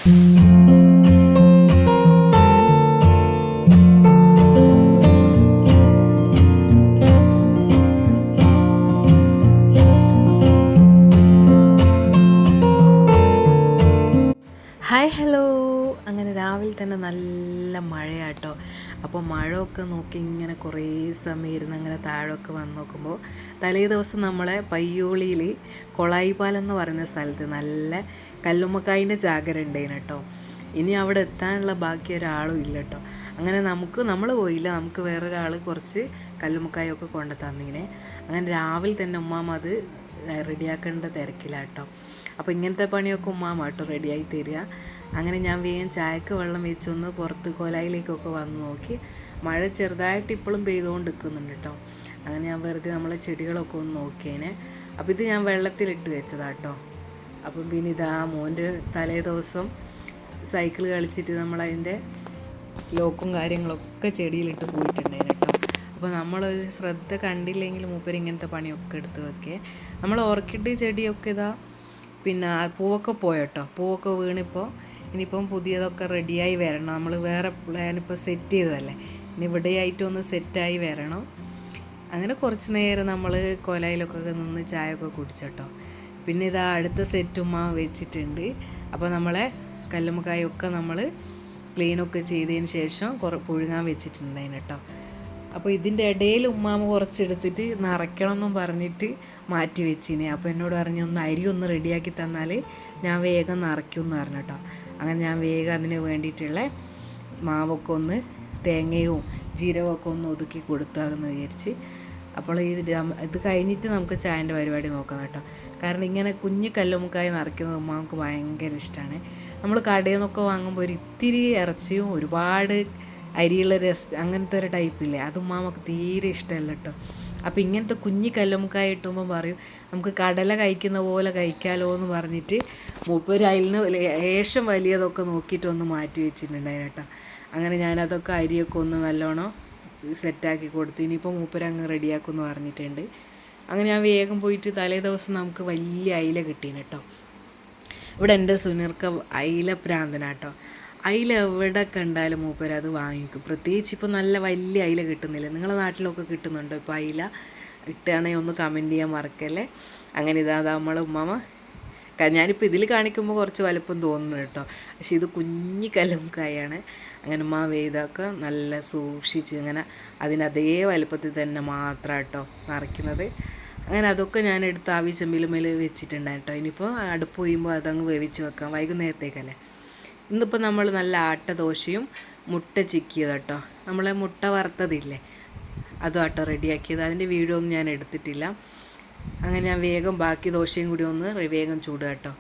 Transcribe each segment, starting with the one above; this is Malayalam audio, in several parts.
Hi hello. അങ്ങനെ രാവിലെ തന്നെ നല്ല മഴയാട്ടോ. അപ്പോൾ മഴയൊക്കെ നോക്കി ഇങ്ങനെ കുറേ സമയം ഇരുന്ന് അങ്ങനെ താഴെയൊക്കെ വന്ന് നോക്കുമ്പോൾ തലേ ദിവസം നമ്മളെ പയ്യോളിയിൽ കൊളായിപ്പാലം എന്ന് പറയുന്ന സ്ഥലത്ത് നല്ല കല്ലുമ്മക്കായിൻ്റെ ജാഗരം ഉണ്ടായിരുന്നു കേട്ടോ. ഇനി അവിടെ എത്താനുള്ള ബാക്കി ഒരാളും ഇല്ല കേട്ടോ. അങ്ങനെ നമ്മൾ പോയില്ല, നമുക്ക് വേറൊരാൾ കുറച്ച് കല്ലുമ്മക്കായൊക്കെ കൊണ്ടു തന്നിങ്ങനെ. അങ്ങനെ രാവിലെ തന്നെ ഉമ്മാമ അത് റെഡിയാക്കേണ്ട തിരക്കിലാട്ടോ. അപ്പോൾ ഇങ്ങനത്തെ പണിയൊക്കെ ഉമ്മാമ കേട്ടോ റെഡിയായി തരിക. അങ്ങനെ ഞാൻ വേഗം ചായക്ക് വെള്ളം വെച്ചൊന്ന് പുറത്ത് കൊലായിലേക്കൊക്കെ വന്ന് നോക്കി. മഴ ചെറുതായിട്ട് ഇപ്പോഴും പെയ്തുകൊണ്ട് നിൽക്കുന്നുണ്ട് കേട്ടോ. അങ്ങനെ ഞാൻ വെറുതെ നമ്മളെ ചെടികളൊക്കെ ഒന്ന് നോക്കിയേനെ. അപ്പോൾ ഇത് ഞാൻ വെള്ളത്തിലിട്ട് വെച്ചതാട്ടോ. അപ്പം പിന്നെ ഇതാ മോൻ്റെ തലേ ദിവസം സൈക്കിൾ കളിച്ചിട്ട് നമ്മളതിൻ്റെ ലോക്കും കാര്യങ്ങളൊക്കെ ചെടിയിലിട്ട് പോയിട്ടുണ്ടായിരുന്നു കേട്ടോ. അപ്പോൾ നമ്മളൊരു ശ്രദ്ധ കണ്ടില്ലെങ്കിൽ മൂപ്പര് ഇങ്ങനത്തെ പണിയൊക്കെ എടുത്ത് വെക്കേ. നമ്മൾ ഓർക്കിഡ് ചെടിയൊക്കെ ഇതാ പിന്നെ പൂവൊക്കെ പോയട്ടോ, പൂവൊക്കെ വീണിപ്പോൾ ഇനിയിപ്പം പുതിയതൊക്കെ റെഡിയായി വരണം. നമ്മൾ വേറെ പ്ലാനിപ്പോൾ സെറ്റ് ചെയ്തതല്ലേ, ഇനി ഇവിടെയായിട്ടൊന്ന് സെറ്റായി വരണം. അങ്ങനെ കുറച്ച് നേരം നമ്മൾ കൊലയിലൊക്കെ നിന്ന് ചായയൊക്കെ കുടിച്ചട്ടോ. പിന്നെ ഇതാ അടുത്ത സെറ്റുമ്മ വെച്ചിട്ടുണ്ട്. അപ്പോൾ നമ്മളെ കല്ലുമ്മക്കായൊക്കെ നമ്മൾ ക്ലീനൊക്കെ ചെയ്തതിന് ശേഷം പുഴുങ്ങാൻ വെച്ചിട്ടുണ്ടായിരുന്നു കേട്ടോ. അപ്പോൾ ഇതിൻ്റെ ഇടയിൽ ഉമ്മാമ കുറച്ചെടുത്തിട്ട് നിറയ്ക്കണം എന്നും പറഞ്ഞിട്ട് മാറ്റി വെച്ചിനെ. അപ്പോൾ എന്നോട് പറഞ്ഞു ഒന്ന് അരി ഒന്ന് റെഡിയാക്കി തന്നാൽ ഞാൻ വേഗം നിറയ്ക്കുമെന്ന് പറഞ്ഞു കേട്ടോ. അങ്ങനെ ഞാൻ വേഗം അതിന് വേണ്ടിയിട്ടുള്ള മാവൊക്കെ ഒന്ന് തേങ്ങയും ജീരകമൊക്കെ ഒന്ന് ഒതുക്കി കൊടുത്താമെന്ന് വിചാരിച്ച്. അപ്പോൾ ഇത് കഴിഞ്ഞിട്ട് നമുക്ക് ചായൻ്റെ പരിപാടി നോക്കാം കേട്ടോ. കാരണം ഇങ്ങനെ കുഞ്ഞു കല്ലുമ്മക്കായ നിറയ്ക്കുന്നത് ഉമ്മാക്ക് ഭയങ്കര ഇഷ്ടമാണ്. നമ്മൾ കടയിൽ നിന്നൊക്കെ വാങ്ങുമ്പോൾ ഒരു ഇത്തിരി ഇറച്ചിയും ഒരുപാട് അരിയുള്ള അങ്ങനത്തെ ഒരു ടൈപ്പില്ലേ, അത് ഉമ്മാമക്ക് തീരെ ഇഷ്ടമല്ല കേട്ടോ. അപ്പോൾ ഇങ്ങനത്തെ കുഞ്ഞി കല്ലുമ്മക്കായ ഇട്ടുമ്പോൾ പറയും നമുക്ക് കടല കഴിക്കുന്ന പോലെ കഴിക്കാമല്ലോ എന്ന് പറഞ്ഞിട്ട് മൂപ്പര് അതിന് ലേശം വലിയതൊക്കെ നോക്കിയിട്ടൊന്ന് മാറ്റി വെച്ചിട്ടുണ്ടായിരുന്നു കേട്ടോ. അങ്ങനെ ഞാനതൊക്കെ അരിയൊക്കെ ഒന്ന് നല്ലോണം സെറ്റാക്കി കൊടുത്തു. ഇനിയിപ്പോൾ മൂപ്പര് അങ്ങ് റെഡിയാക്കുമെന്ന് പറഞ്ഞിട്ടുണ്ട്. അങ്ങനെ ഞാൻ വേഗം പോയിട്ട് തലേ ദിവസം നമുക്ക് വലിയ അയില കിട്ടീന് കേട്ടോ. ഇവിടെ എൻ്റെ സുനീർക്ക് അയില പ്രാന്തനാട്ടോ. അയില എവിടെ കണ്ടാലും മൂപ്പര് അത് വാങ്ങിക്കും. പ്രത്യേകിച്ച് ഇപ്പോൾ നല്ല വലിയ അയില കിട്ടുന്നില്ല. നിങ്ങളുടെ നാട്ടിലൊക്കെ കിട്ടുന്നുണ്ടോ ഇപ്പോൾ അയില? ഇട്ടാണെങ്കിൽ ഒന്ന് കമൻറ്റ് ചെയ്യാൻ മറക്കല്ലേ. അങ്ങനെ ഇതാ നമ്മളെ ഉമ്മാമ ഞാനിപ്പോൾ ഇതിൽ കാണിക്കുമ്പോൾ കുറച്ച് വലുപ്പം തോന്നുന്നു കേട്ടോ, പക്ഷെ ഇത് കുഞ്ഞി കല്ലുമ്മക്കായാണ്. അങ്ങനെ ഉമ്മ ഇതൊക്കെ നല്ല സൂക്ഷിച്ച് ഇങ്ങനെ അതിനതേ വലുപ്പത്തിൽ തന്നെ മാത്രം കേട്ടോ നിറയ്ക്കുന്നത്. അങ്ങനെ അതൊക്കെ ഞാൻ എടുത്ത് ആവി ചെമ്പിലുമേൽ വെച്ചിട്ടുണ്ടായി കേട്ടോ. ഇനിയിപ്പോൾ അടുപ്പ് ചെയ്യുമ്പോൾ അതങ്ങ് വേവിച്ച് വെക്കാം, വൈകുന്നേരത്തേക്കല്ലേ. ഇന്നിപ്പോൾ നമ്മൾ നല്ല ആട്ടദോശയും മുട്ട ചിക്കിയത് കേട്ടോ, നമ്മളെ മുട്ട വറുത്തതില്ലേ അതും ആട്ടോ റെഡിയാക്കിയത്. അതിൻ്റെ വീഡിയോ ഒന്നും ഞാൻ എടുത്തിട്ടില്ല. അങ്ങനെ ഞാൻ വേഗം ബാക്കി ദോശയും കൂടി ഒന്ന് വേഗം ചൂടുക കേട്ടോ.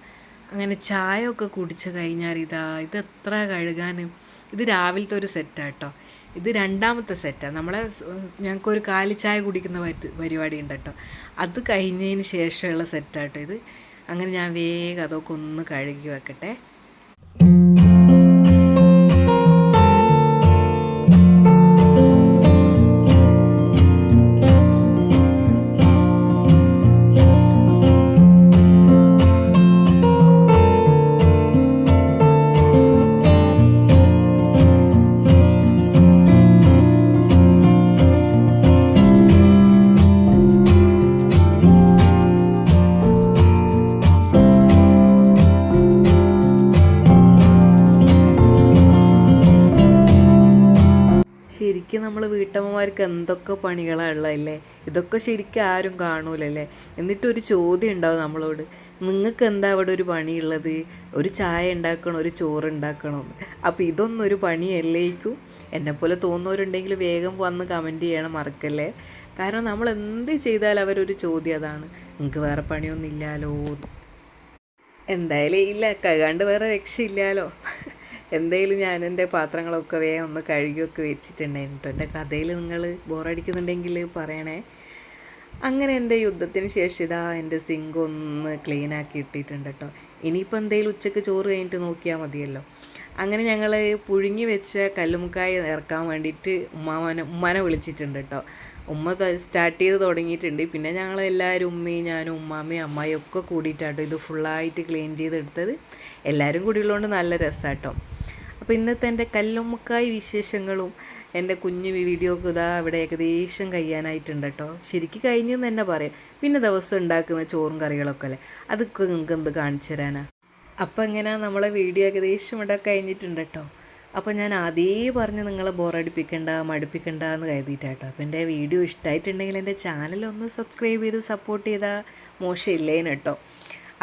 അങ്ങനെ ചായ ഒക്കെ കുടിച്ച് കഴിഞ്ഞാൽ ഇത് എത്ര കഴുകാനും. ഇത് രാവിലത്തെ ഒരു സെറ്റാട്ടോ. ഇത് രണ്ടാമത്തെ സെറ്റാണ്. ഞങ്ങൾക്കൊരു കാലിച്ചായ കുടിക്കുന്ന പരിപാടി ഉണ്ട് കേട്ടോ, അത് കഴിഞ്ഞതിന് ശേഷമുള്ള സെറ്റാട്ടോ ഇത്. അങ്ങനെ ഞാൻ വേഗം അതൊക്കെ ഒന്ന് കഴുകി വെക്കട്ടെ. ശരിക്കും നമ്മൾ വീട്ടമ്മമാർക്ക് എന്തൊക്കെ പണികളാണ് ഉള്ളതല്ലേ. ഇതൊക്കെ ശരിക്കും ആരും കാണൂലല്ലേ. എന്നിട്ടൊരു ചോദ്യം ഉണ്ടാവും നമ്മളോട്, നിങ്ങൾക്ക് എന്താ അവിടെ ഒരു പണിയുള്ളത്? ഒരു ചായ ഉണ്ടാക്കണോ, ഒരു ചോറ് ഉണ്ടാക്കണമെന്ന്. അപ്പോൾ ഇതൊന്നും ഒരു പണിയല്ലേക്കും. എന്നെപ്പോലെ തോന്നുന്നവരുണ്ടെങ്കിൽ വേഗം വന്ന് കമൻറ്റ് ചെയ്യണം, മറക്കല്ലേ. കാരണം നമ്മൾ എന്ത് ചെയ്താലും അവരൊരു ചോദ്യം അതാണ്, നിങ്ങൾക്ക് വേറെ പണിയൊന്നും ഇല്ലല്ലോ. എന്തായാലും ഇല്ല, കഴുകാണ്ട് വേറെ രക്ഷയില്ലല്ലോ. എന്തായാലും ഞാൻ എൻ്റെ പാത്രങ്ങളൊക്കെ വേഗം ഒന്ന് കഴുകിയൊക്കെ വെച്ചിട്ടുണ്ടായിരുന്നു കേട്ടോ. എൻ്റെ കഥയിൽ നിങ്ങൾ ബോറടിക്കുന്നുണ്ടെങ്കിൽ പറയണേ. അങ്ങനെ എൻ്റെ യുദ്ധത്തിന് ശേഷം ഇതാ എൻ്റെ സിങ്ക് ഒന്ന് ക്ലീനാക്കി ഇട്ടിട്ടുണ്ട് കേട്ടോ. ഇനിയിപ്പോൾ എന്തെങ്കിലും ഉച്ചയ്ക്ക് ചോറ് കഴിഞ്ഞിട്ട് നോക്കിയാൽ മതിയല്ലോ. അങ്ങനെ ഞങ്ങൾ പുഴുങ്ങി വെച്ച കല്ലുമ്മക്കായ ഇറക്കാൻ വേണ്ടിയിട്ട് ഉമ്മാനെ വിളിച്ചിട്ടുണ്ട് കേട്ടോ. ഉമ്മ സ്റ്റാർട്ട് ചെയ്ത് തുടങ്ങിയിട്ടുണ്ട്. പിന്നെ ഞങ്ങളെല്ലാവരും ഉമ്മയും ഞാനും ഉമ്മാമ്മയും അമ്മായിയും ഒക്കെ കൂടിയിട്ടാട്ടോ ഇത് ഫുള്ളായിട്ട് ക്ലീൻ ചെയ്തെടുത്തത്. എല്ലാവരും കൂടിയുള്ളതുകൊണ്ട് നല്ല രസമാട്ടോ. അപ്പോൾ ഇന്നത്തെ എൻ്റെ കല്ലുമ്മക്കായ് വിശേഷങ്ങളും എൻ്റെ കുഞ്ഞു വീഡിയോക്ക് ഇതാ ഇവിടെ ഏകദേശം കഴിയാനായിട്ടുണ്ട് കേട്ടോ. ശരിക്കും കഴിഞ്ഞെന്ന് തന്നെ പറയാം. പിന്നെ ദിവസം ഉണ്ടാക്കുന്ന ചോറും കറികളൊക്കെ അല്ലേ, അതൊക്കെ നിങ്ങൾക്ക് എന്ത് കാണിച്ചു തരാനാ. അപ്പോൾ എങ്ങനെ നമ്മളെ വീഡിയോ ഏകദേശം ഇവിടെ കഴിഞ്ഞിട്ടുണ്ട് കേട്ടോ. അപ്പോൾ ഞാൻ ആദ്യേ പറഞ്ഞ് നിങ്ങളെ ബോറടിപ്പിക്കണ്ട മടുപ്പിക്കണ്ട എന്ന് കരുതിയിട്ടാട്ടോ. അപ്പോൾ എൻ്റെ വീഡിയോ ഇഷ്ടമായിട്ടുണ്ടെങ്കിൽ എൻ്റെ ചാനലൊന്ന് സബ്സ്ക്രൈബ് ചെയ്ത് സപ്പോർട്ട് ചെയ്താൽ മോശമില്ലേന് കേട്ടോ.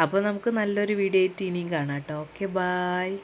അപ്പോൾ നമുക്ക് നല്ലൊരു വീഡിയോ ആയിട്ട് ഇനിയും കാണാം കേട്ടോ. Okay, bye.